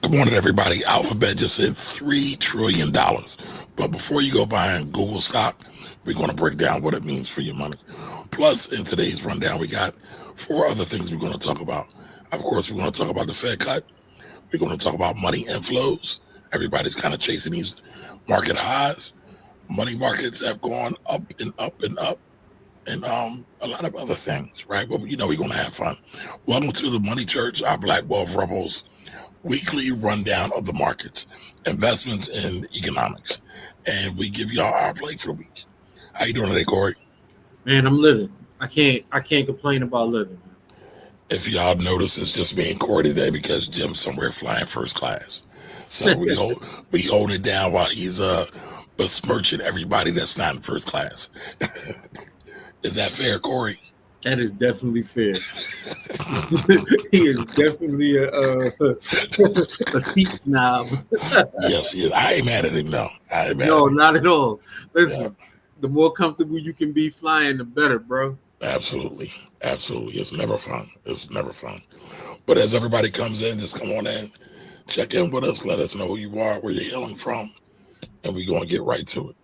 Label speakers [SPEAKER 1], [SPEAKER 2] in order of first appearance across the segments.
[SPEAKER 1] Good morning, everybody. Alphabet just hit $3 trillion. But before you go buying Google stock, we're going to break down what it means for your money. Plus, in today's rundown, we got four other things we're going to talk about. Of course, we're going to talk about the Fed cut. We're going to talk about money inflows. Everybody's kind of chasing these market highs. Money markets have gone up and up and up. And a lot of other things, right? But we're going to have fun. Welcome to the Money Church, our Black Wealth Rebels weekly rundown of the markets, investments in economics, and we give y'all our play for the week. How you doing today, Corey?
[SPEAKER 2] Man, I'm living. I can't complain about living.
[SPEAKER 1] If y'all notice, it's just me and Corey today because Jim's somewhere flying first class. So we hold it down while he's besmirching everybody that's not in first class. Is that fair, Corey?
[SPEAKER 2] That is definitely fair. He is definitely a seat snob.
[SPEAKER 1] Yes, he is. I ain't mad at him, though.
[SPEAKER 2] No, not at all. Listen, the more comfortable you can be flying, the better, bro.
[SPEAKER 1] Absolutely. It's never fun. But as everybody comes in, just come on in, check in with us, let us know who you are, where you're hailing from, and we're going to get right to it.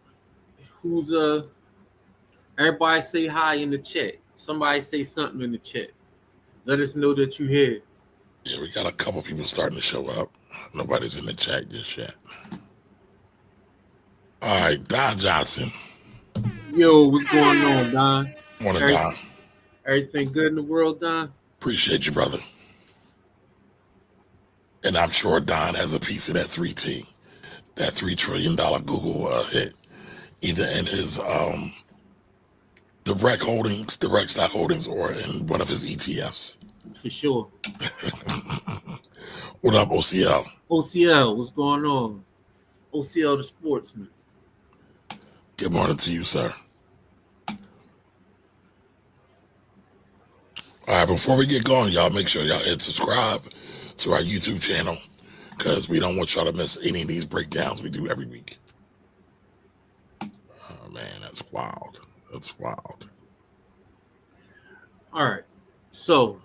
[SPEAKER 2] Everybody say hi in the chat. Somebody say something in the chat. Let us know that you're here.
[SPEAKER 1] Yeah, we got a couple people starting to show up. Nobody's in the chat just yet. All right, Don Johnson.
[SPEAKER 2] Yo, what's going on, Don?
[SPEAKER 1] Morning, Don.
[SPEAKER 2] Everything good in the world, Don?
[SPEAKER 1] Appreciate you, brother. And I'm sure Don has a piece of that 3T, that $3 trillion Google hit, either in his direct stock holdings, or in one of his ETFs.
[SPEAKER 2] For sure.
[SPEAKER 1] What up, OCL?
[SPEAKER 2] OCL, what's going on? OCL the sportsman.
[SPEAKER 1] Good morning to you, sir. All right, before we get going, y'all make sure y'all hit subscribe to our YouTube channel because we don't want y'all to miss any of these breakdowns we do every week. Oh, man, that's wild.
[SPEAKER 2] All right, so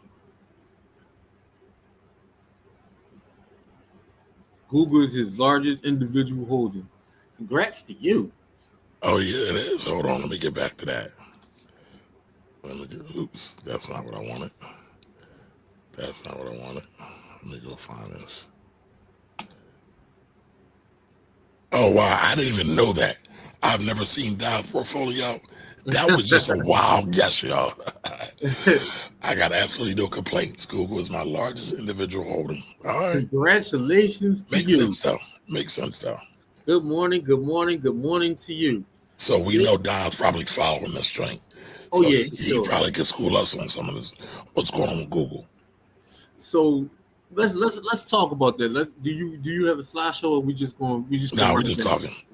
[SPEAKER 2] Google is his largest individual holding. Congrats to you.
[SPEAKER 1] Oh, yeah, it is. Hold on, let me get back to that. Oops, that's not what I wanted. Let me go find this. Oh, wow, I didn't even know that. I've never seen Don's portfolio. That was just a wild guess, y'all. I got absolutely no complaints. Google is my largest individual holding. All right.
[SPEAKER 2] Congratulations to you.
[SPEAKER 1] Makes sense, though.
[SPEAKER 2] Good morning to you.
[SPEAKER 1] So we know Don's probably following this joint.
[SPEAKER 2] Oh,
[SPEAKER 1] so
[SPEAKER 2] yeah.
[SPEAKER 1] He probably can school us on some of this. What's going on with Google?
[SPEAKER 2] So let's talk about that. Do you have a slideshow, or we're just
[SPEAKER 1] talking.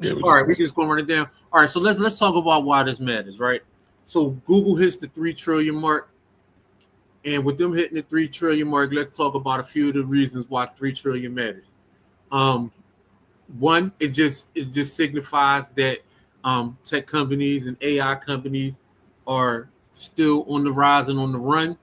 [SPEAKER 1] Yeah,
[SPEAKER 2] all right, we're just gonna run it down. All right, so let's talk about why this matters, right? So Google hits the 3 trillion mark, and with them hitting the 3 trillion mark, let's talk about a few of the reasons why 3 trillion matters. One, it just signifies that tech companies and AI companies are still on the rise and on the run.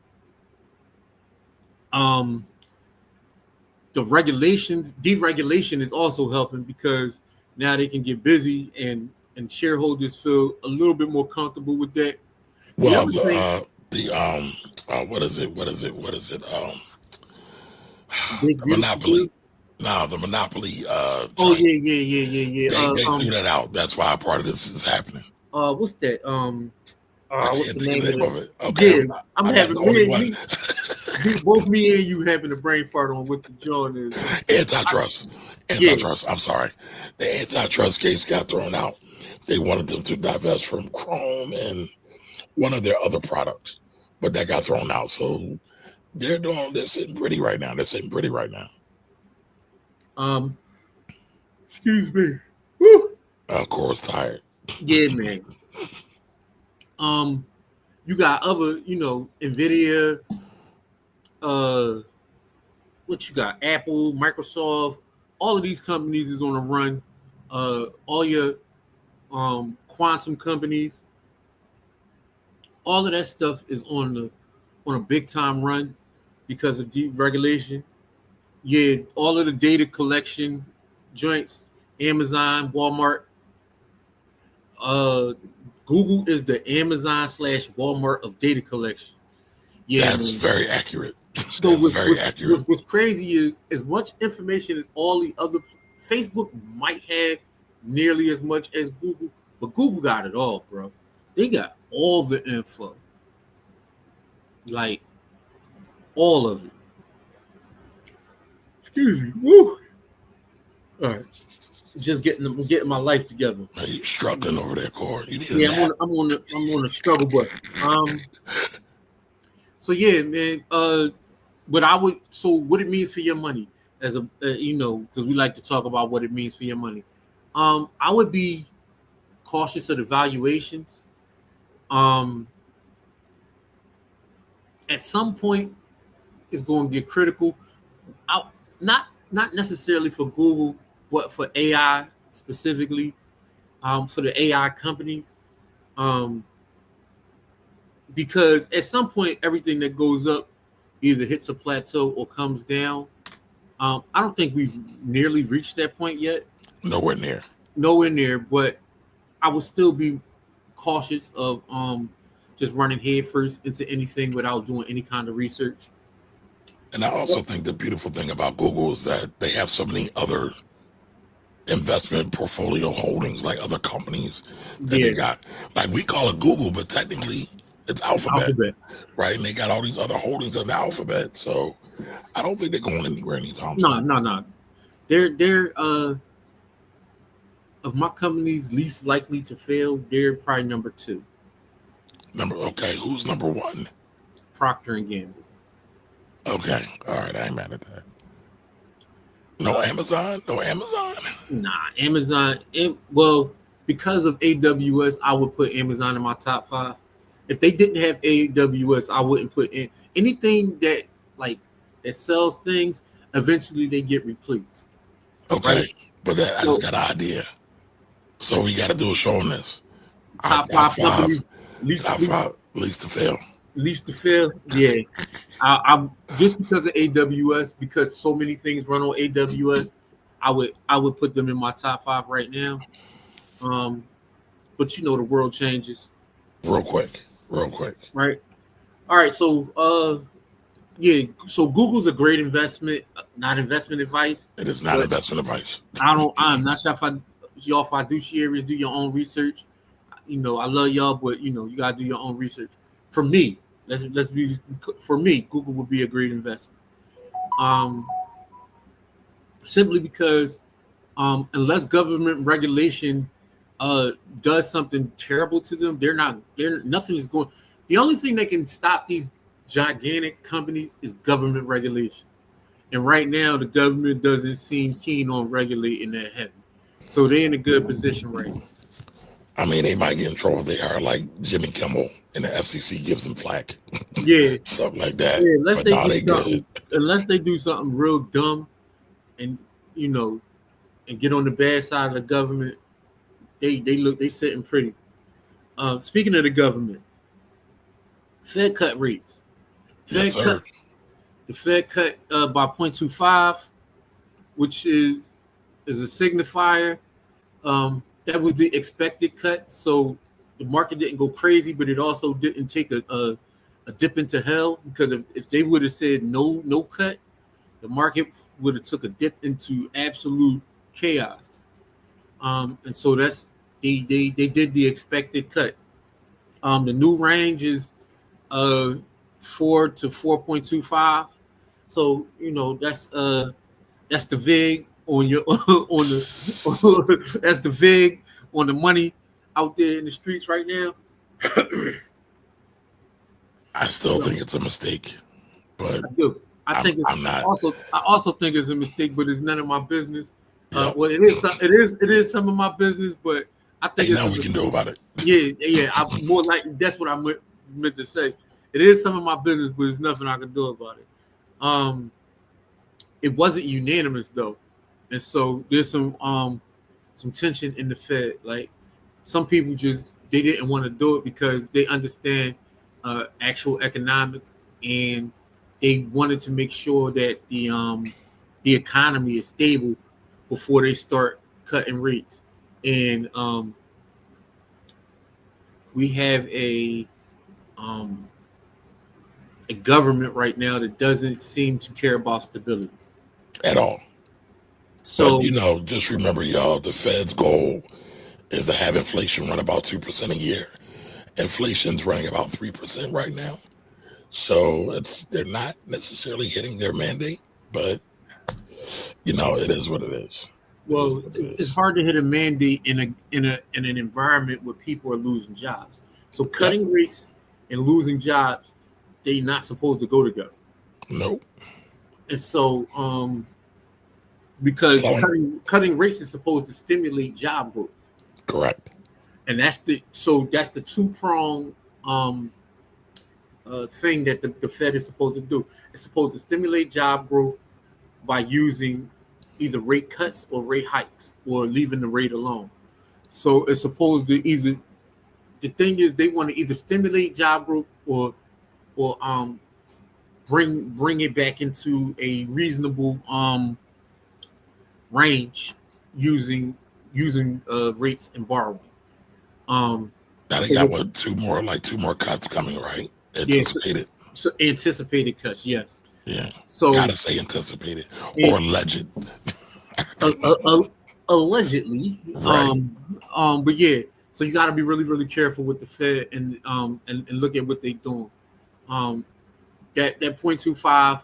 [SPEAKER 2] The deregulation is also helping because now they can get busy and shareholders feel a little bit more comfortable with that.
[SPEAKER 1] Well, what is it? Monopoly. No, the monopoly.
[SPEAKER 2] Yeah.
[SPEAKER 1] They threw that out. That's why part of this is happening.
[SPEAKER 2] What's that?
[SPEAKER 1] I can't think of the name of it.
[SPEAKER 2] Okay, yeah, I'm having the only one. Both me and you having a brain fart on what the joint is.
[SPEAKER 1] Antitrust. I'm sorry. The antitrust case got thrown out. They wanted them to divest from Chrome and one of their other products, but that got thrown out. So they're sitting pretty right now.
[SPEAKER 2] Excuse me. Woo.
[SPEAKER 1] Cora's tired.
[SPEAKER 2] Yeah, man. You got other, NVIDIA. What you got? Apple, Microsoft. All of these companies is on a run. All your quantum companies. All of that stuff is on a big time run because of deregulation. Yeah, all of the data collection joints, Amazon, Walmart, uh, Google is the Amazon slash Walmart of data collection. Yeah,
[SPEAKER 1] That's
[SPEAKER 2] man.
[SPEAKER 1] very accurate.
[SPEAKER 2] So
[SPEAKER 1] That's very accurate.
[SPEAKER 2] what's crazy is as much information as all the other Facebook might have nearly as much as Google, but Google got it all, bro. They got all the info, like all of it. Excuse me. Woo. All right, just getting my life together.
[SPEAKER 1] Are you struggling over there, Corey? You need a
[SPEAKER 2] Yeah,
[SPEAKER 1] nap.
[SPEAKER 2] I'm on a struggle bus. So yeah, man. But I would. So what it means for your money, as a because we like to talk about what it means for your money. I would be cautious of the valuations. Um, at some point, it's going to get critical. I, not necessarily for Google, but for AI specifically. For the AI companies. Um, because at some point, everything that goes up either hits a plateau or comes down. I don't think we've nearly reached that point yet.
[SPEAKER 1] Nowhere near.
[SPEAKER 2] Nowhere near, but I would still be cautious of just running headfirst into anything without doing any kind of research.
[SPEAKER 1] And I also think the beautiful thing about Google is that they have so many other investment portfolio holdings, like other companies that they
[SPEAKER 2] Yeah,
[SPEAKER 1] got. Like we call it Google, but technically it's Alphabet,
[SPEAKER 2] Alphabet.
[SPEAKER 1] right? And they got all these other holdings of the Alphabet. So I don't think they're going anywhere anytime
[SPEAKER 2] No,
[SPEAKER 1] soon.
[SPEAKER 2] no, no. They're of my companies least likely to fail. They're probably number two.
[SPEAKER 1] Okay, who's number one?
[SPEAKER 2] Procter and Gamble.
[SPEAKER 1] Okay, all right, I ain't mad at that. No
[SPEAKER 2] Uh,
[SPEAKER 1] Amazon? No Amazon?
[SPEAKER 2] nah, Amazon. Well, because of AWS, I would put Amazon in my top five. If they didn't have AWS, I wouldn't put in anything that like that sells things. Eventually, they get replaced,
[SPEAKER 1] Okay,
[SPEAKER 2] right?
[SPEAKER 1] but I
[SPEAKER 2] So,
[SPEAKER 1] just got an idea. So we got to do a show on this. Our
[SPEAKER 2] top five companies least
[SPEAKER 1] top
[SPEAKER 2] least
[SPEAKER 1] five least to fail.
[SPEAKER 2] least to fail. Yeah, I just because of AWS, because so many things run on AWS, I would put them in my top five right now. Um, but the world changes,
[SPEAKER 1] Real quick.
[SPEAKER 2] right? All right, so yeah, so Google's a great investment, not investment advice,
[SPEAKER 1] It is not
[SPEAKER 2] but
[SPEAKER 1] investment advice.
[SPEAKER 2] I'm not sure if y'all fiduciaries do your own research. I love y'all, but you gotta do your own research. For me, let's be for me, Google would be a great investment. Um, Simply because unless government regulation does something terrible to them, they're nothing is going. The only thing that can stop these gigantic companies is government regulation. And right now, the government doesn't seem keen on regulating that heavy. So they're in a good position right now.
[SPEAKER 1] I mean, they might get in trouble if they hire like Jimmy Kimmel and the FCC gives them flack,
[SPEAKER 2] Yeah,
[SPEAKER 1] something like that.
[SPEAKER 2] yeah.
[SPEAKER 1] But no, they good.
[SPEAKER 2] Unless they do something real dumb, and you know, and get on the bad side of the government, they sitting pretty. Speaking of the government, Fed cut rates.
[SPEAKER 1] Yes,
[SPEAKER 2] Fed cut
[SPEAKER 1] sir.
[SPEAKER 2] the Fed cut by 0.25, which is a signifier. That was the expected cut, so the market didn't go crazy, but it also didn't take a dip into hell, because if they would have said no cut, the market would have took a dip into absolute chaos. And so they did the expected cut. The new range is 4 to 4.25. So that's the vig on your on the that's the vig on the money out there in the streets right now.
[SPEAKER 1] I still think it's a mistake, but
[SPEAKER 2] I do. I think it's
[SPEAKER 1] I'm not.
[SPEAKER 2] I also think it's a mistake, but it's none of my business.
[SPEAKER 1] Yep.
[SPEAKER 2] Well, it is some of my business, but I think
[SPEAKER 1] Ain't
[SPEAKER 2] it's a
[SPEAKER 1] nothing we can do
[SPEAKER 2] mistake.
[SPEAKER 1] about it.
[SPEAKER 2] Yeah. I more like that's what I meant to say. It is some of my business, but there's nothing I can do about it. Um, it wasn't unanimous though, and so there's some tension in the Fed. Like some people just they didn't want to do it because they understand actual economics, and they wanted to make sure that the economy is stable before they start cutting rates. And we have um, a government right now that doesn't seem to care about stability
[SPEAKER 1] at all. But
[SPEAKER 2] so
[SPEAKER 1] just remember, y'all, the Fed's goal is to have inflation run about 2% a year. Inflation's running about 3% right now. So they're not necessarily hitting their mandate, but it is what it is.
[SPEAKER 2] well it's hard to hit a mandate in an environment where people are losing jobs. So
[SPEAKER 1] Yep.
[SPEAKER 2] cutting rates and losing jobs, they're not supposed to go together.
[SPEAKER 1] Nope.
[SPEAKER 2] And so because
[SPEAKER 1] Telling.
[SPEAKER 2] cutting rates is supposed to stimulate job growth.
[SPEAKER 1] Correct.
[SPEAKER 2] And that's the two-prong thing that the Fed is supposed to do. It's supposed to stimulate job growth by using either rate cuts or rate hikes or leaving the rate alone. So it's supposed to either, the thing is, they want to either stimulate job growth or bring it back into a reasonable range using rates and borrowing.
[SPEAKER 1] Now they got two more cuts coming, right? Anticipated.
[SPEAKER 2] So anticipated cuts, yes.
[SPEAKER 1] Yeah.
[SPEAKER 2] So
[SPEAKER 1] gotta say anticipated or alleged.
[SPEAKER 2] Allegedly,
[SPEAKER 1] right.
[SPEAKER 2] But yeah. So you got to be really, really careful with the Fed and look at what they're doing. That 0.25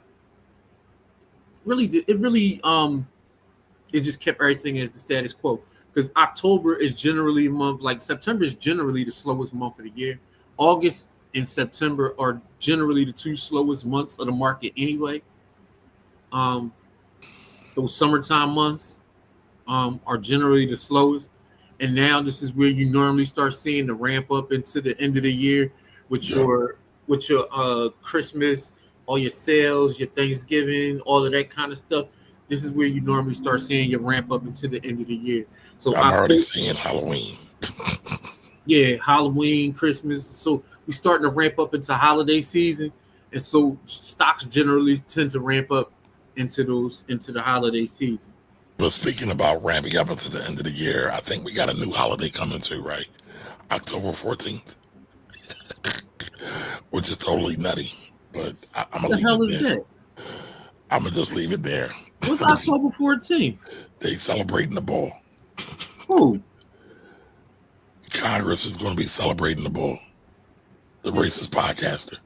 [SPEAKER 2] it just kept everything as the status quo, because October is generally a month, like September is generally the slowest month of the year. August and September are generally the two slowest months of the market anyway. Those summertime months are generally the slowest. And now this is where you normally start seeing the ramp up into the end of the year with your Christmas, all your sales, your Thanksgiving, all of that kind of stuff. This is where you normally start seeing your ramp up into the end of the year. So
[SPEAKER 1] I'm already seeing Halloween.
[SPEAKER 2] Yeah, Halloween, Christmas. So we're starting to ramp up into holiday season. And so stocks generally tend to ramp up into the holiday season.
[SPEAKER 1] But speaking about ramping up into the end of the year, I think we got a new holiday coming too, right? October 14th, which is totally nutty. But I'm gonna leave it there. I'm gonna just leave it there.
[SPEAKER 2] What's October 14th?
[SPEAKER 1] They celebrating the bull.
[SPEAKER 2] Who?
[SPEAKER 1] Congress is going to be celebrating the bull. The racist podcaster.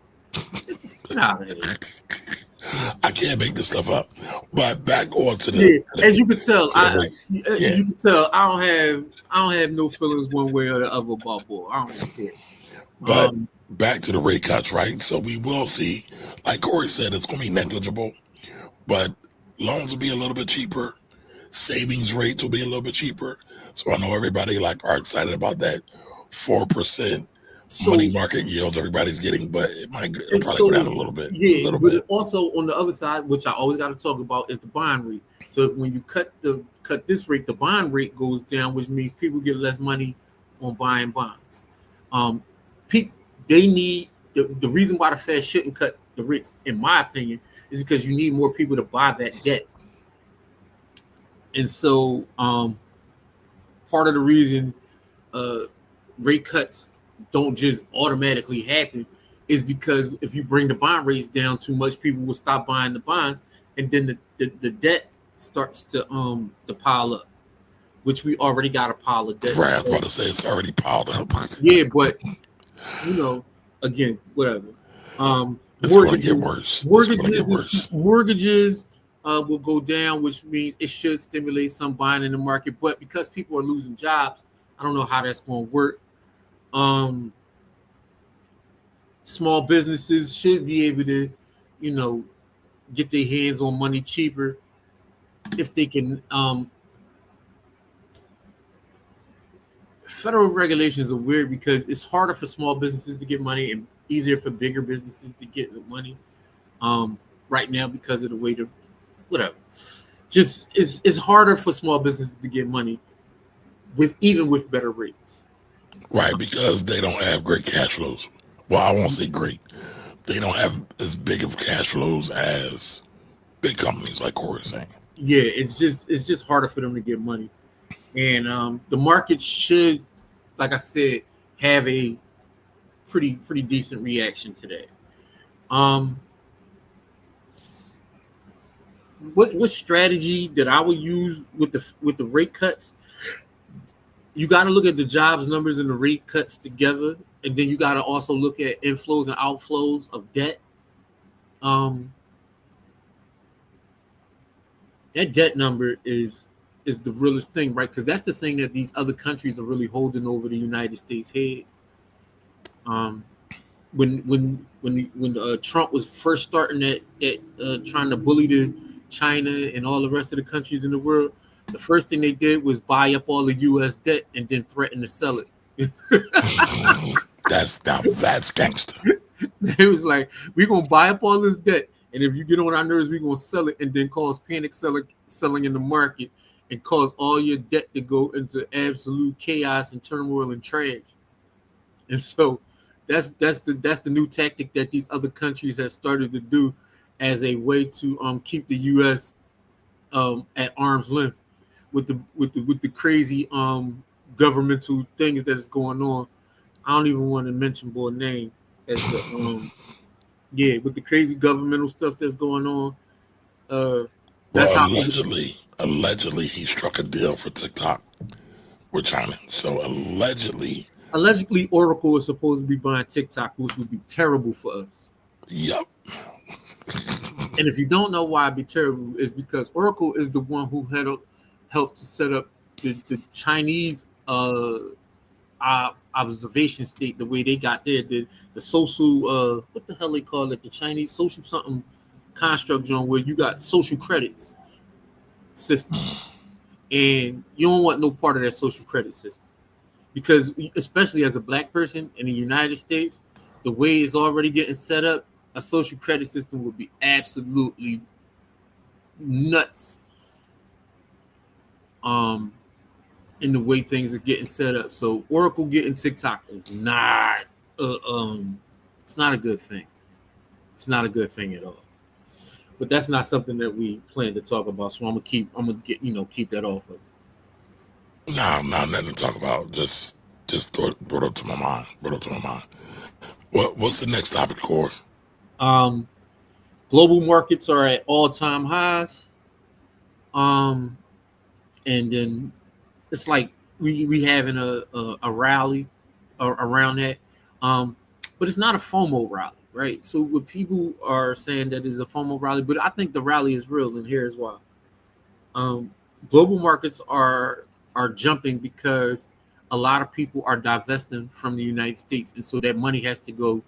[SPEAKER 1] I can't make this stuff up. But back on to the
[SPEAKER 2] as you could tell, you can tell I don't have no feelings one way or the other about bull. I don't care.
[SPEAKER 1] But back to the rate cuts, right? So we will see, like Corey said, it's going to be negligible, but loans will be a little bit cheaper. Savings rates will be a little bit cheaper. So I know everybody are excited about that 4% money market yields everybody's getting, but it'll probably go down a little bit.
[SPEAKER 2] Yeah, but also on the other side, which I always got to talk about, is the bond rate. So when you cut this rate, the bond rate goes down, which means people get less money on buying bonds. They need the reason why the Fed shouldn't cut the rates, in my opinion, is because you need more people to buy that debt. And so part of the reason rate cuts don't just automatically happen is because if you bring the bond rates down too much, people will stop buying the bonds, and then the debt starts to pile up, which we already got a pile of debt.
[SPEAKER 1] Right, I was about to say it's already piled up.
[SPEAKER 2] Yeah, but again, whatever.
[SPEAKER 1] It's going to get worse.
[SPEAKER 2] Mortgages will go down, which means it should stimulate some buying in the market. But because people are losing jobs, I don't know how that's going to work. Small businesses should be able to, get their hands on money cheaper if they can. Federal regulations are weird because it's harder for small businesses to get money and easier for bigger businesses to get the money right now because of the way whatever. Just it's harder for small businesses to get money even with better rates.
[SPEAKER 1] Right, because they don't have great cash flows. Well, I won't say great. They don't have as big of cash flows as big companies, like Corey is saying.
[SPEAKER 2] yeah, it's just harder for them to get money, and the market should, like I said, have a pretty decent reaction to that. Um, what strategy that I would use with the rate cuts? You got to look at the jobs numbers and the rate cuts together, and then you got to also look at inflows and outflows of debt. Um, that debt number is the realest thing, right? Because that's the thing that these other countries are really holding over the United States head. Um, when Trump was first starting that trying to bully the China and all the rest of the countries in the world, the first thing they did was buy up all the U.S. debt and then threaten to sell it.
[SPEAKER 1] That's gangster.
[SPEAKER 2] It was like, we're gonna buy up all this debt, and if you get on our nerves, we're gonna sell it and then cause panic selling in the market and cause all your debt to go into absolute chaos and turmoil and trash. And so that's the new tactic that these other countries have started to do as a way to keep the U.S. At arm's length with the crazy governmental things that is going on. I don't even want to mention boy name as the yeah, with the crazy governmental stuff that's going on. Uh, that's
[SPEAKER 1] Well,
[SPEAKER 2] how
[SPEAKER 1] allegedly, he struck a deal for TikTok with China. So
[SPEAKER 2] allegedly Oracle is supposed to be buying TikTok, which would be terrible for us.
[SPEAKER 1] yep.
[SPEAKER 2] And if you don't know why it'd be terrible, is because Oracle is the one who had helped to set up the Chinese observation state, the way they got there, the social what the hell they call it, the Chinese social something construct, John, where you got social credits system, and you don't want no part of that social credit system, because especially as a black person in the United States, the way it's already getting set up, a social credit system would be absolutely nuts. Um, in the way things are getting set up, so Oracle getting TikTok is not, it's not a good thing. It's not a good thing at all. But that's not something that we plan to talk about. So I'm gonna get keep that off of.
[SPEAKER 1] Nah, nothing to talk about. Just brought up to my mind. Brought up to my mind. What's the next topic, Corey?
[SPEAKER 2] Um, Global markets are at all-time highs. Um, and then it's like we having a rally around that. Um, but it's not a FOMO rally, right? So what people are saying that is a FOMO rally, but I think the rally is real, and here's why. Um, Global markets are jumping because a lot of people are divesting from the United States, and so that money has to go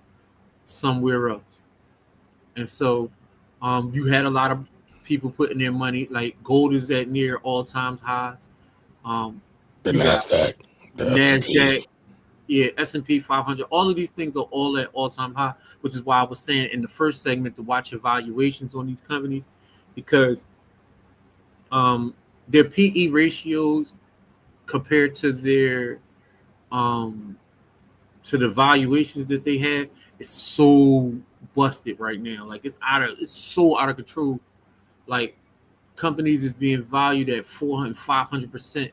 [SPEAKER 2] somewhere else. And so you had a lot of people putting their money, like gold is at near all time highs.
[SPEAKER 1] The
[SPEAKER 2] You got
[SPEAKER 1] Nasdaq,
[SPEAKER 2] the
[SPEAKER 1] the S&P.
[SPEAKER 2] Nasdaq, yeah, S&P 500. All of these things are all at all time high, which is why I was saying in the first segment to watch evaluations on these companies, because um, their PE ratios compared um, to the valuations that they have is so busted right now. Like it's so out of control. Like companies is being valued at 400, 500%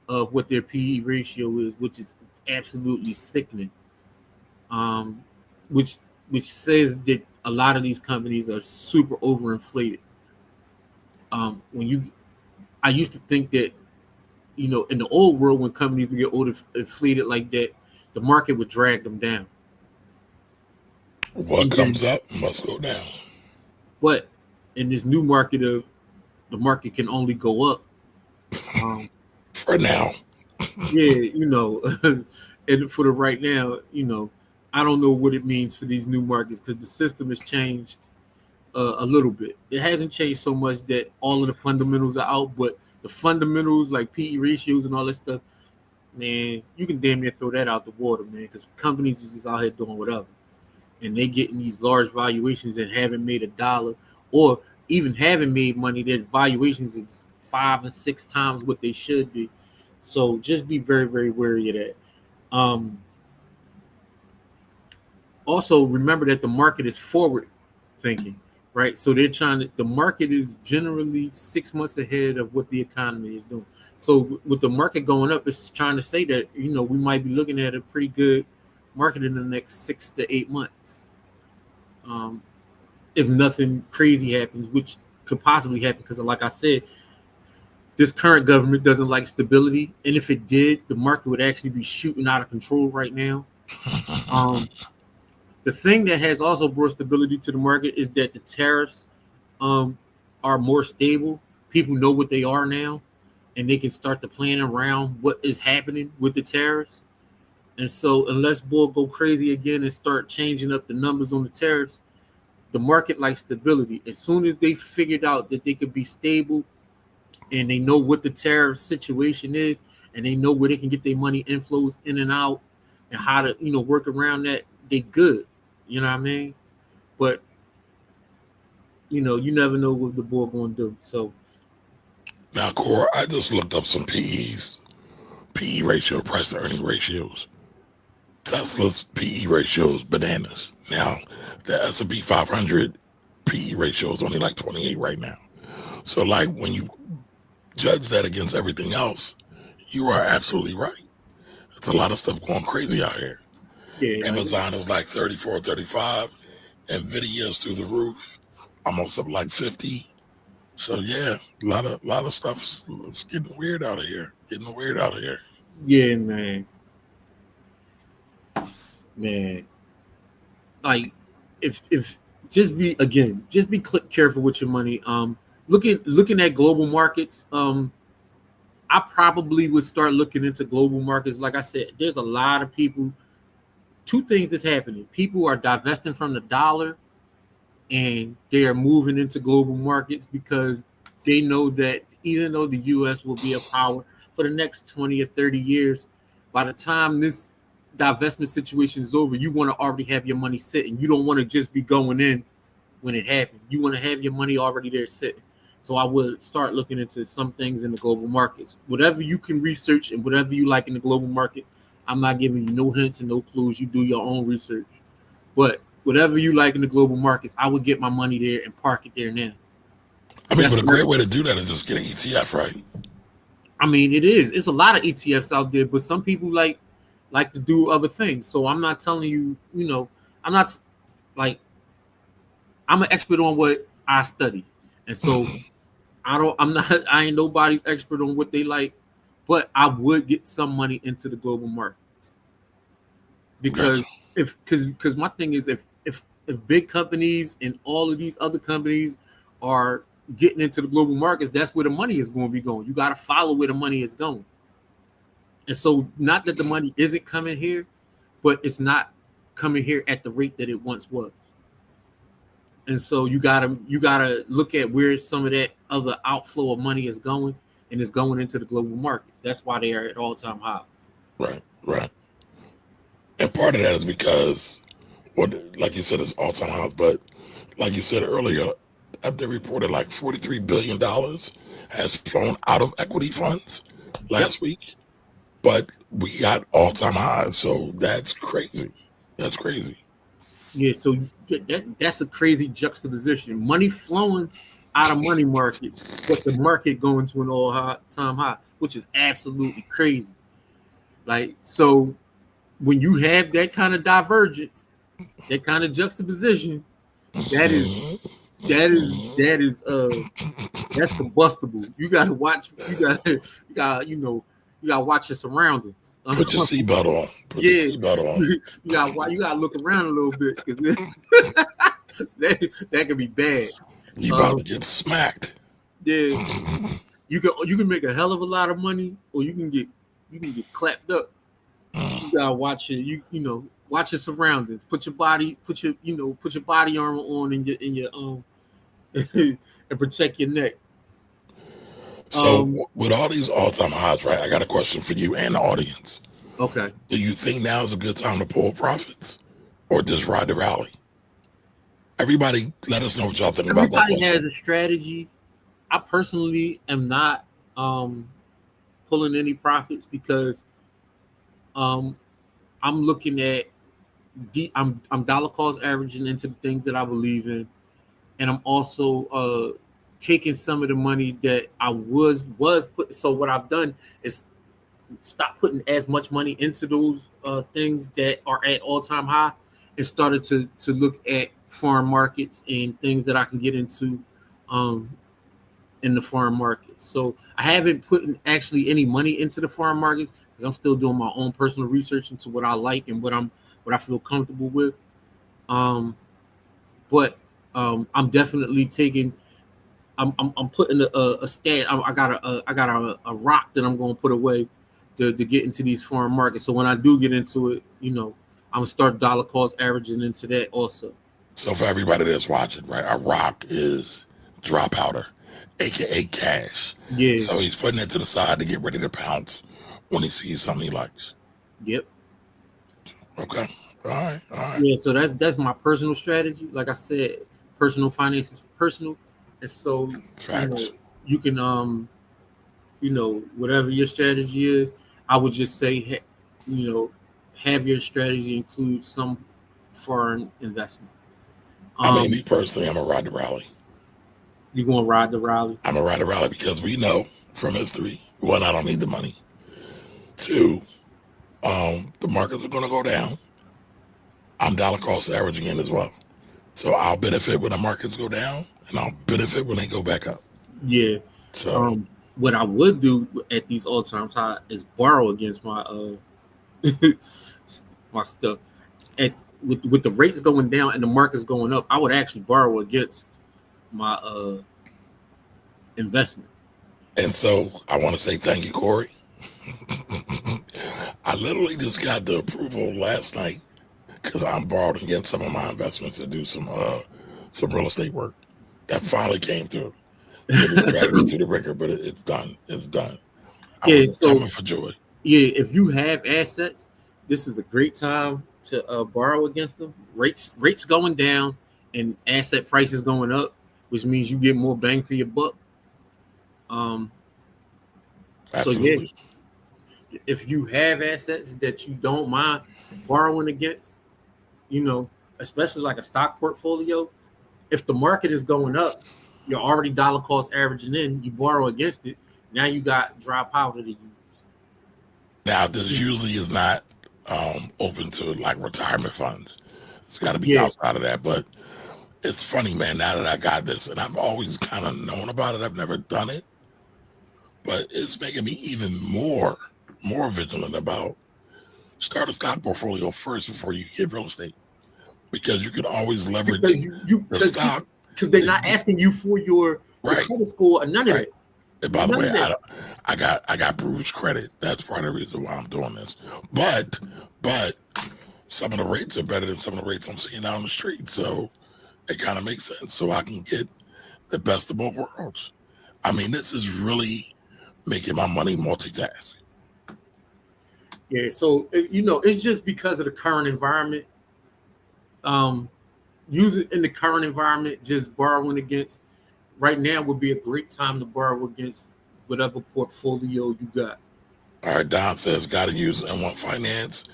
[SPEAKER 2] of what their PE ratio is, which is absolutely sickening. Um, which which says that a lot of these companies are super overinflated. When you, I used to think that in the old world, when companies would get overinflated like that, the market would drag them down.
[SPEAKER 1] What
[SPEAKER 2] And then,
[SPEAKER 1] comes up must go down.
[SPEAKER 2] but in this new market of the market can only go up. Um,
[SPEAKER 1] For now.
[SPEAKER 2] yeah, and for the right now, I don't know what it means for these new markets because the system has changed a little bit. It hasn't changed so much that all of the fundamentals are out, but the fundamentals like PE ratios and all that stuff, man, you can damn near throw that out the water, man, because companies are just out here doing whatever, and they getting these large valuations and haven't made a dollar, or even haven't made money. Their valuations is 5 and 6 times what they should be. So just be very, very wary of that. Um, Also, remember that the market is forward thinking, right? So they're trying to. The market is generally 6 months ahead of what the economy is doing. So with the market going up, it's trying to say that we might be looking at a pretty good market in the next 6 to 8 months, um, if nothing crazy happens, which could possibly happen. Because, like I said, this current government doesn't like stability, and if it did, the market would actually be shooting out of control right now. Um, the thing that has also brought stability to the market is that the tariffs um, are more stable. People know what they are now, and they can start to plan around what is happening with the tariffs. And so, unless bull go crazy again and start changing up the numbers on the tariffs, the market likes stability. As soon as they figured out that they could be stable and they know what the tariff situation is, and they know where they can get their money inflows in and out, and how to work around that, they good. You know what I mean? But you never know what the bull going to do. So
[SPEAKER 1] Now, Core, I just looked up some PE ratio, price to earning ratios. Tesla's PE ratio is bananas. Now, the S&P 500 PE ratio is only like 28 right now. So, like, when you judge that against everything else, you are absolutely right. It's a lot of stuff going crazy out here.
[SPEAKER 2] yeah,
[SPEAKER 1] Amazon is like 34, 35. Nvidia is through the roof, almost up like 50. So yeah, a lot of stuff. It's getting weird out of here. Getting weird out of here.
[SPEAKER 2] yeah, man. Like, if just be careful with your money. Looking at global markets. I probably would start looking into global markets. Like I said, there's a lot of people. Two things that's happening: people are divesting from the dollar, and they are moving into global markets because they know that even though the U.S. will be a power for the next 20 or 30 years, by the time this divestment situation is over, you want to already have your money sitting. You don't want to just be going in when it happens. You want to have your money already there sitting. So I would start looking into some things in the global markets. Whatever you can research and whatever you like in the global market, I'm not giving you no hints and no clues. You do your own research. But whatever you like in the global markets, I would get my money there and park it there now.
[SPEAKER 1] I mean, but a great way to do that is just get an ETF, right?
[SPEAKER 2] I mean, it is. It's a lot of ETFs out there, but some people like to do other things. So I'm not telling you, I'm not like I'm an expert on what I study. And so I ain't nobody's expert on what they like, but I would get some money into the global markets. Because
[SPEAKER 1] Gotcha.
[SPEAKER 2] because my thing is if big companies and all of these other companies are getting into the global markets, that's where the money is going to be going. You got to follow where the money is going. And so, not that the money isn't coming here, but it's not coming here at the rate that it once was. And so you gotta look at where some of that other outflow of money is going, and it's going into the global markets. That's why they are at all-time highs.
[SPEAKER 1] Right, right. And part of that is because, what, like you said, it's all-time highs. But like you said earlier, they reported like $43 billion has flown out of equity funds
[SPEAKER 2] Yep.
[SPEAKER 1] last week. But we got all-time highs, so that's crazy. That's crazy.
[SPEAKER 2] Yeah. So that's a crazy juxtaposition. Money flowing out of money markets, but the market going to an all-time high, which is absolutely crazy. Like, so when you have that kind of divergence, that kind of juxtaposition, that is that is that is that's combustible. You gotta watch. You gotta watch your surroundings.
[SPEAKER 1] Put your seatbelt on. Put your
[SPEAKER 2] Yeah,
[SPEAKER 1] seatbelt on.
[SPEAKER 2] you gotta look around a little bit because that could be bad.
[SPEAKER 1] You about to get smacked.
[SPEAKER 2] Yeah, you can make a hell of a lot of money, or you can get clapped up. You gotta watch it. Watch your surroundings. Put your body armor on in your and protect your neck.
[SPEAKER 1] So with all these all-time highs, right? I got a question for you and the audience.
[SPEAKER 2] Okay.
[SPEAKER 1] Do you think now is a good time to pull profits, or just ride the rally? Everybody, let us know what y'all think about that
[SPEAKER 2] Everybody
[SPEAKER 1] question.
[SPEAKER 2] has a strategy. I personally am not pulling any profits because um, I'm looking at I'm dollar cost averaging into the things that I believe in. and I'm also taking some of the money that I was put. So what I've done is stop putting as much money into those things that are at all time high, and started to look at foreign markets and things that I can get into um, in the foreign markets. So I haven't put actually any money into the foreign markets because I'm still doing my own personal research into what I like and what I feel comfortable with. Um, but I'm definitely taking. I'm putting a stat. I got a rock that I'm going to put away to get into these foreign markets. So when I do get into it, I'm gonna start dollar cost averaging into that also.
[SPEAKER 1] So for everybody that's watching, right, a rock is dry powder, aka cash.
[SPEAKER 2] Yeah.
[SPEAKER 1] So he's putting it to the side to get ready to pounce when he sees something he likes.
[SPEAKER 2] Yep.
[SPEAKER 1] Okay. All right. All right.
[SPEAKER 2] Yeah. So that's my personal strategy. Like I said, personal finances personal, and so you know
[SPEAKER 1] Facts.
[SPEAKER 2] you can whatever your strategy is, I would just say have your strategy include some foreign investment.
[SPEAKER 1] I mean, me
[SPEAKER 2] Um,
[SPEAKER 1] personally, I'm a ride the rally.
[SPEAKER 2] you're gonna ride the rally.
[SPEAKER 1] I'm a ride the rally because we know from history, one, I don't need the money. Two, the markets are going to go down. I'm dollar cost averaging in as well. So I'll benefit when the markets go down and I'll benefit when they go back up.
[SPEAKER 2] Yeah.
[SPEAKER 1] So,
[SPEAKER 2] Um, what I would do at these all times high is borrow against my my stuff. At with the rates going down and the markets going up, I would actually borrow against my investment.
[SPEAKER 1] and so I want to say thank you, Corey. I literally just got the approval last night because I'm borrowed against some of my investments to do some real estate work. That finally came through. It was dragging me through the record, but it's done. It's done. I
[SPEAKER 2] Yeah,
[SPEAKER 1] was
[SPEAKER 2] so
[SPEAKER 1] jumping for joy.
[SPEAKER 2] yeah, if you have assets, this is a great time to borrow against them. Rates going down and asset prices going up, which means you get more bang for your buck. Um, so yeah,
[SPEAKER 1] Absolutely.
[SPEAKER 2] if you have assets that you don't mind borrowing against, you know, especially like a stock portfolio, if the market is going up, you're already dollar cost averaging in, you borrow against it. Now you got dry powder to use.
[SPEAKER 1] Now, this usually is not open to like retirement funds. It's got to be
[SPEAKER 2] Yeah,
[SPEAKER 1] outside of that. But it's funny, man. Now that I got this, and I've always kind of known about it, I've never done it, but it's making me even more vigilant about start a stock portfolio first before you get real estate because you can always leverage
[SPEAKER 2] because you
[SPEAKER 1] the stock.
[SPEAKER 2] because they're
[SPEAKER 1] The,
[SPEAKER 2] not asking you for your
[SPEAKER 1] right,
[SPEAKER 2] credit score or none of
[SPEAKER 1] right.
[SPEAKER 2] that.
[SPEAKER 1] And by the
[SPEAKER 2] None
[SPEAKER 1] way,
[SPEAKER 2] of that.
[SPEAKER 1] I got bruised credit. That's part of the reason why I'm doing this. But some of the rates are better than some of the rates I'm seeing out on the street. So it kind of makes sense. So I can get the best of both worlds. I mean, this is really making my money multitask.
[SPEAKER 2] Yeah, so it's just because of the current environment. Um, using in the current environment, just borrowing against right now would be a great time to borrow against whatever portfolio you got.
[SPEAKER 1] All right, Don says, got to use M1 Finance.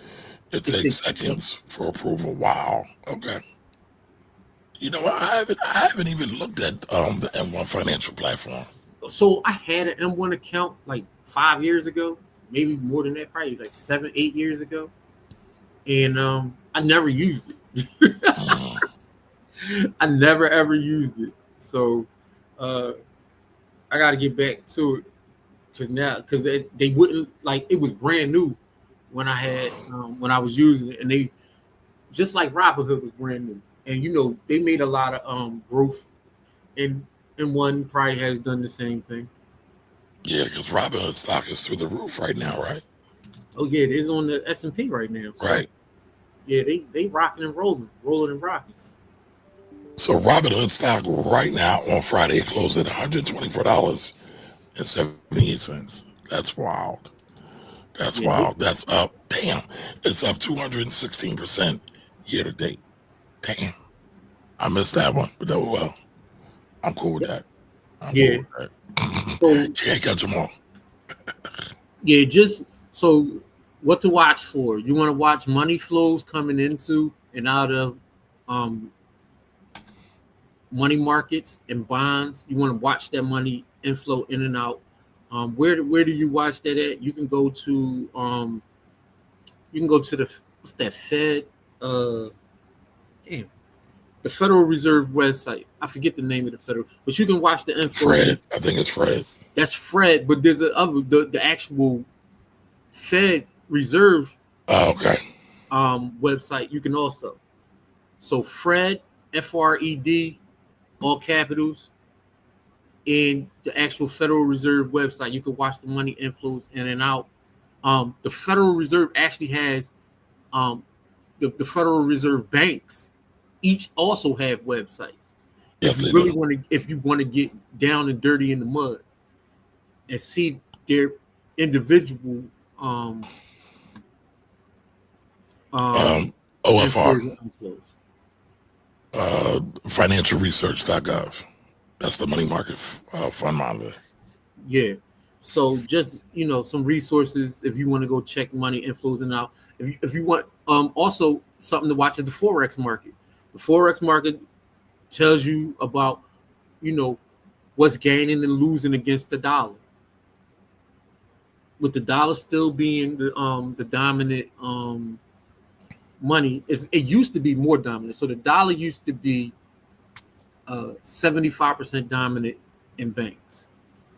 [SPEAKER 1] It
[SPEAKER 2] It
[SPEAKER 1] takes
[SPEAKER 2] takes
[SPEAKER 1] seconds for approval. Wow. Okay. You know what? I haven't even looked at the M1 financial platform.
[SPEAKER 2] so I had an M1 account like 5 years ago, maybe more than that, probably like 7, 8 years ago, and I never used it.
[SPEAKER 1] Mm.
[SPEAKER 2] I never ever used it. So uh, I got to get back to it because they wouldn't like it was brand new when when I was using it, and they just like Robinhood was brand new, and they made a lot of growth, and one probably has done the same thing.
[SPEAKER 1] Yeah, because Robinhood stock is through the roof right now, right?
[SPEAKER 2] Oh yeah, it is on the S&P right now. So
[SPEAKER 1] Right.
[SPEAKER 2] yeah, they rocking and rolling and rocking.
[SPEAKER 1] So Robinhood stock right now on Friday it closed at $124.78. That's wild. That's
[SPEAKER 2] Yeah,
[SPEAKER 1] wild. That's up. Damn. It's up 216% year to date. Damn. I missed that one, but oh well. I'm cool with that. I'm
[SPEAKER 2] yeah.
[SPEAKER 1] cool with that.
[SPEAKER 2] So
[SPEAKER 1] Can't catch them all.
[SPEAKER 2] yeah, just so what to watch for? You want to watch money flows coming into and out of um money markets and bonds. You want to watch that money inflow in and out. Where do you watch that at? You can go to the what's that Fed? Damn, the Federal Reserve website. I forget the name of the federal, but you can watch the info.
[SPEAKER 1] Fred, I think it's Fred.
[SPEAKER 2] That's Fred, but there's the actual Fed Reserve
[SPEAKER 1] Okay.
[SPEAKER 2] website. You can also Fred, FRED, all capitals, in the actual Federal Reserve website. You can watch the money inflows in and out. The Federal Reserve actually has the Federal Reserve banks each also have websites.
[SPEAKER 1] Yes,
[SPEAKER 2] If you want to get down and dirty in the mud and see their individual
[SPEAKER 1] OFR, financialresearch.gov. That's the money market fund monitor.
[SPEAKER 2] Yeah. So just, some resources if you want to go check money inflows and out. If you want also something to watch is the Forex market. The Forex market tells you about, what's gaining and losing against the dollar. With the dollar still being the dominant money, it used to be more dominant. So the dollar used to be 75% dominant in banks.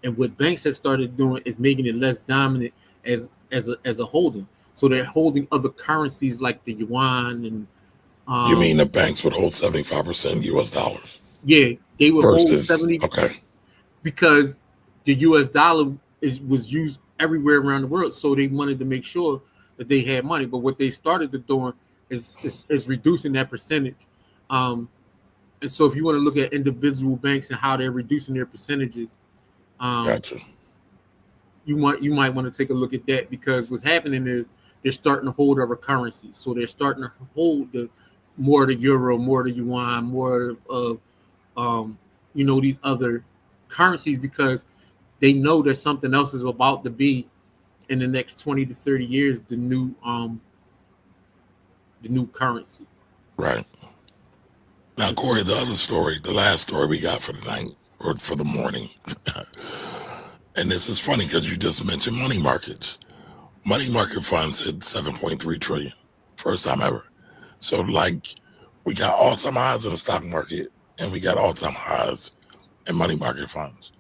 [SPEAKER 2] And what banks have started doing is making it less dominant as a holding. So they're holding other currencies like the yuan and.
[SPEAKER 1] You mean the banks would hold 75% U.S. dollars?
[SPEAKER 2] Yeah, they would hold 70%.
[SPEAKER 1] Okay.
[SPEAKER 2] Because the U.S. dollar was used everywhere around the world, so they wanted to make sure that they had money. But what they started to do is reducing that percentage. And so if you want to look at individual banks and how they're reducing their percentages,
[SPEAKER 1] gotcha.
[SPEAKER 2] You might want to take a look at that, because what's happening is they're starting to hold other currencies. So they're starting to hold more of the euro, more of the yuan, more of these other currencies, because they know that something else is about to be in the next 20 to 30 years the new currency.
[SPEAKER 1] Right. Now, Corey, the last story we got for the night or for the morning, and this is funny because you just mentioned money markets. Money market funds hit 7.3 trillion, first time ever. So, we got all-time highs in the stock market, and we got all-time highs in money market funds.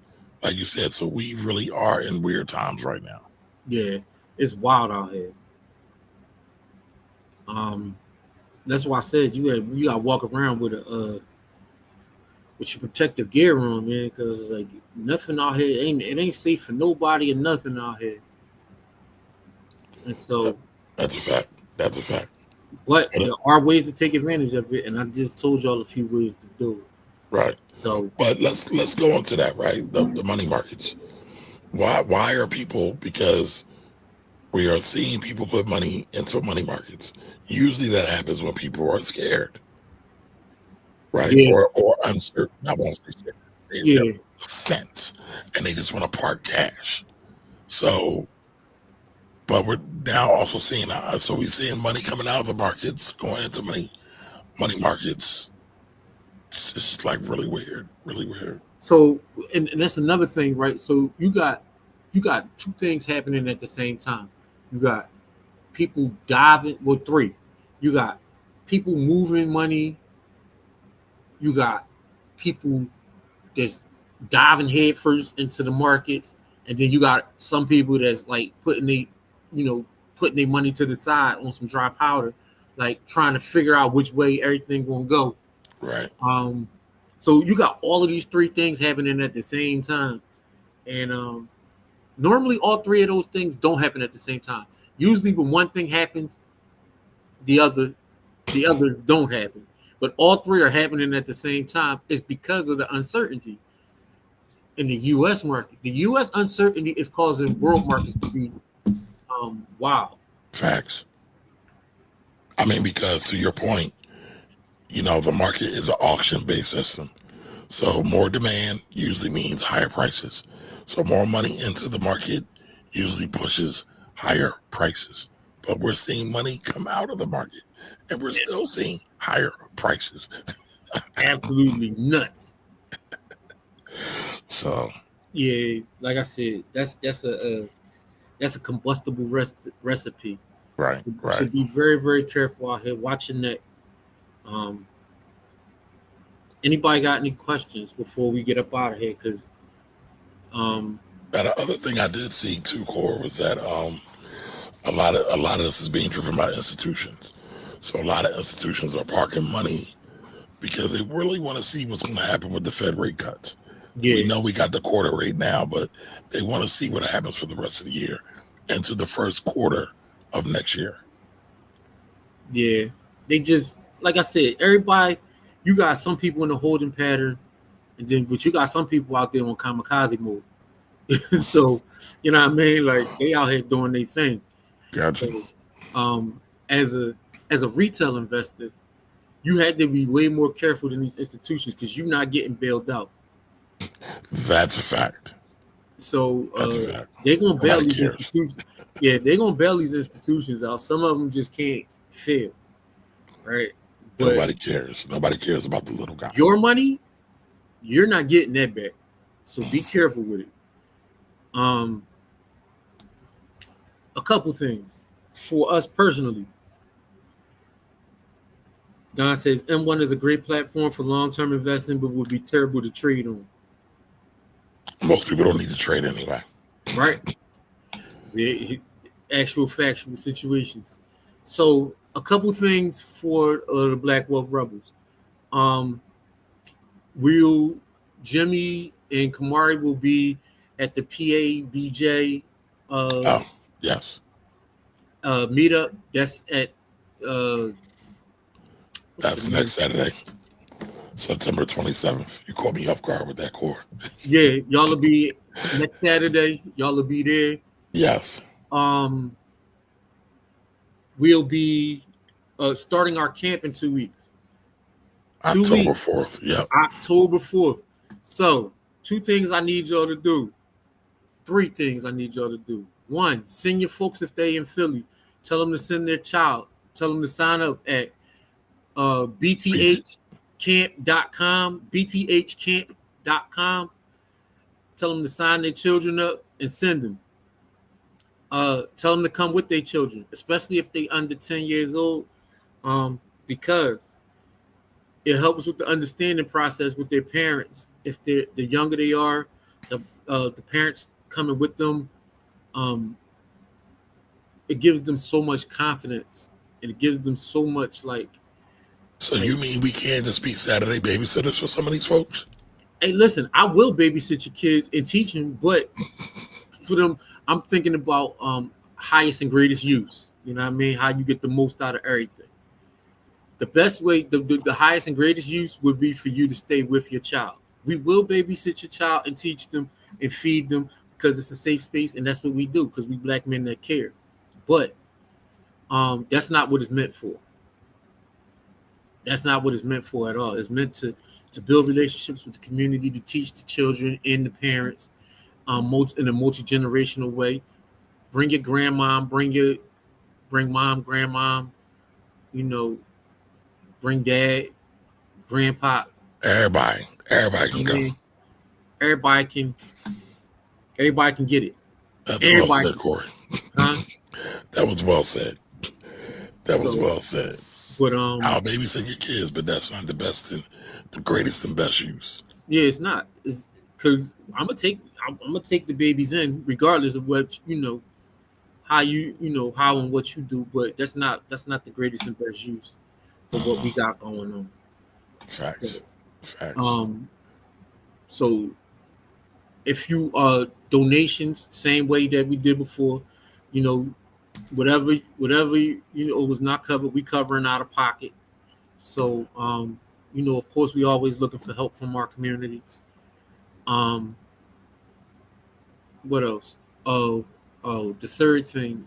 [SPEAKER 1] Like you said, so we really are in weird times right now.
[SPEAKER 2] Yeah, it's wild out here. That's why I said you got to walk around with your protective gear on, man, because nothing out here ain't safe for nobody or nothing out here. And so
[SPEAKER 1] that's a fact. That's a fact.
[SPEAKER 2] But there are ways to take advantage of it, and I just told y'all a few ways to do it.
[SPEAKER 1] Right.
[SPEAKER 2] So,
[SPEAKER 1] but let's go into that. Right, the money markets. Why are people? Because we are seeing people put money into money markets. Usually, that happens when people are scared, right,
[SPEAKER 2] yeah.
[SPEAKER 1] or uncertain. I won't say scared.
[SPEAKER 2] They're
[SPEAKER 1] fence, and they just want to park cash. So. But we're now also seeing, we're seeing money coming out of the markets, going into money markets. It's just really weird, really weird.
[SPEAKER 2] So, and that's another thing, right? So you got two things happening at the same time. You got people diving, three. You got people moving money. You got people that's diving headfirst into the markets, and then you got some people that's putting their money to the side on some dry powder, trying to figure out which way everything gonna go.
[SPEAKER 1] Right.
[SPEAKER 2] So you got all of these three things happening at the same time, and normally all three of those things don't happen at the same time. Usually, when one thing happens, the others don't happen. But all three are happening at the same time. It's because of the uncertainty in the U.S. market. The U.S. uncertainty is causing world markets to be wild.
[SPEAKER 1] Facts. I mean, because to your point, the market is an auction-based system. So more demand usually means higher prices. So more money into the market usually pushes higher prices. But we're seeing money come out of the market, and we're still seeing higher prices.
[SPEAKER 2] absolutely nuts.
[SPEAKER 1] So
[SPEAKER 2] Yeah, like I said, that's a combustible recipe.
[SPEAKER 1] right,
[SPEAKER 2] So
[SPEAKER 1] right.
[SPEAKER 2] be very, very careful out here watching that. Um, Anybody got any questions before we get up out of here? Because um,
[SPEAKER 1] Now, the other thing I did see too, Core, was that a lot of this is being driven by institutions. So a lot of institutions are parking money because they really want to see what's going to happen with the Fed rate cuts. We
[SPEAKER 2] yeah,
[SPEAKER 1] know we got the quarter rate now, but they want to see what happens for the rest of the year and to the first quarter of next year.
[SPEAKER 2] yeah, they just like I said, everybody. You got some people in the holding pattern, and then but you got some people out there on kamikaze mode. So you know what I mean? Like they out here doing their thing.
[SPEAKER 1] Gotcha.
[SPEAKER 2] So um, as a retail investor, you had to be way more careful than these institutions because you're not getting bailed out.
[SPEAKER 1] That's a fact.
[SPEAKER 2] So
[SPEAKER 1] That's a fact.
[SPEAKER 2] they're gonna bail
[SPEAKER 1] Nobody
[SPEAKER 2] these
[SPEAKER 1] cares.
[SPEAKER 2] institutions. Yeah, they're gonna bail these institutions out. Some of them just can't fail, right? But
[SPEAKER 1] Nobody cares. Nobody cares about the little guy.
[SPEAKER 2] your money, you're not getting that back. So be careful with it. Um, a couple things for us personally. Don says M1 is a great platform for long-term investing, but would be terrible to trade on.
[SPEAKER 1] Most people don't need to trade anyway.
[SPEAKER 2] Right? The actual factual situations. So a couple things for the Black Wealth Rebels. Um, will Jimmy and Kamari will be at the PABJ
[SPEAKER 1] Oh, yes.
[SPEAKER 2] meetup. That's at what's
[SPEAKER 1] That's
[SPEAKER 2] the name?
[SPEAKER 1] next Saturday, September 27th. You caught me off guard with that, Core.
[SPEAKER 2] Yeah, y'all will be next Saturday. Y'all will be there.
[SPEAKER 1] Yes.
[SPEAKER 2] Um, we'll be starting our camp in 2 weeks. Two
[SPEAKER 1] October
[SPEAKER 2] weeks,
[SPEAKER 1] 4th. Yep.
[SPEAKER 2] October 4th. So, two things I need y'all to do. Three things I need y'all to do. One, send your folks if they in Philly. Tell them to send their child. Tell them to sign up at bthcamp.com, bthcamp.com. Tell them to sign their children up and send them. Tell them to come with their children, especially if they under 10 years old, because it helps with the understanding process with their parents. If the younger they are, the parents coming with them, it gives them so much confidence, and it gives them so much
[SPEAKER 1] So you mean we can't just be Saturday babysitters for some of these folks?
[SPEAKER 2] hey, listen, I will babysit your kids and teach them, but for them, I'm thinking about highest and greatest use. You know what I mean? How you get the most out of everything. The best way, the highest and greatest use would be for you to stay with your child. We will babysit your child and teach them and feed them because it's a safe space, and that's what we do because we Black men that care. But that's not what it's meant for. That's not what it's meant for at all. It's meant to build relationships with the community, to teach the children and the parents in a multi-generational way. Bring your grandma, bring mom, grandma, you know, bring dad, grandpa.
[SPEAKER 1] Everybody can
[SPEAKER 2] I
[SPEAKER 1] go.
[SPEAKER 2] mean, everybody can get it.
[SPEAKER 1] That's well
[SPEAKER 2] Everybody
[SPEAKER 1] said,
[SPEAKER 2] can,
[SPEAKER 1] Corey.
[SPEAKER 2] huh?
[SPEAKER 1] That was well said. That was
[SPEAKER 2] So,
[SPEAKER 1] well said.
[SPEAKER 2] but
[SPEAKER 1] I'll babysit your kids, but that's not the best and the greatest and best use.
[SPEAKER 2] yeah, it's not. It's because I'm gonna take the babies in regardless of what how how and what you do. But that's not the greatest and best use for what we got going on.
[SPEAKER 1] Facts.
[SPEAKER 2] So,
[SPEAKER 1] Facts.
[SPEAKER 2] so if you donations, same way that we did before, you know, whatever was not covered, we covering out of pocket. So of course, we always looking for help from our communities. What else? The third thing.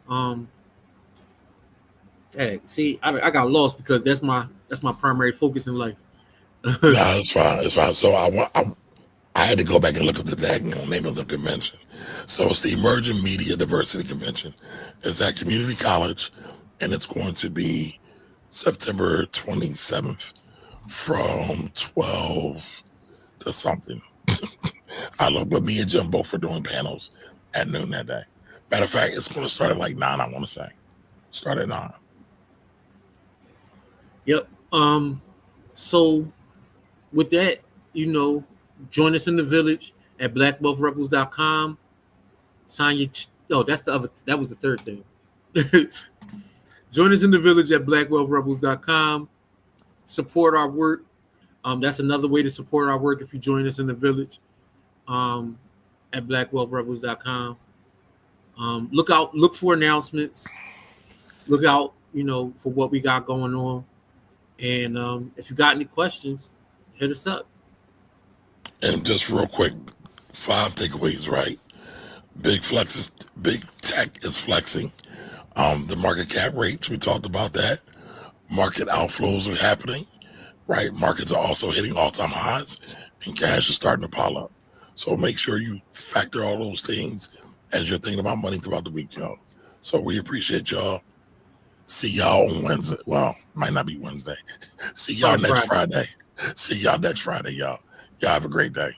[SPEAKER 2] Hey, see, I got lost because that's my primary focus in life.
[SPEAKER 1] No, it's fine. It's fine. So I had to go back and look at the name of the convention. So it's the Emerging Media Diversity Convention. It's at Community College, and it's going to be September 27th. from 12 to something. I love, but me and Jim both were doing panels at noon that day. Matter of fact, it's going to start at like 9, I want to say. Start at 9.
[SPEAKER 2] Yep. So with that, join us in the village at blackwealthrebels.com. Sign your that was the third thing. Join us in the village at blackwealthrebels.com. Support our work. That's another way to support our work if you join us in the village at blackwealthrebels.com. Look for announcements. Look out, for what we got going on. And if you got any questions, hit us up.
[SPEAKER 1] And just real quick, 5 takeaways, right? Big tech is flexing. The market cap rates, we talked about that. Market outflows are happening, right? Markets are also hitting all-time highs, and cash is starting to pile up. So make sure you factor all those things as you're thinking about money throughout the week, y'all. So we appreciate y'all. See y'all on Wednesday. Well, might not be Wednesday. See y'all next Friday. See y'all next Friday, y'all. Y'all have a great day.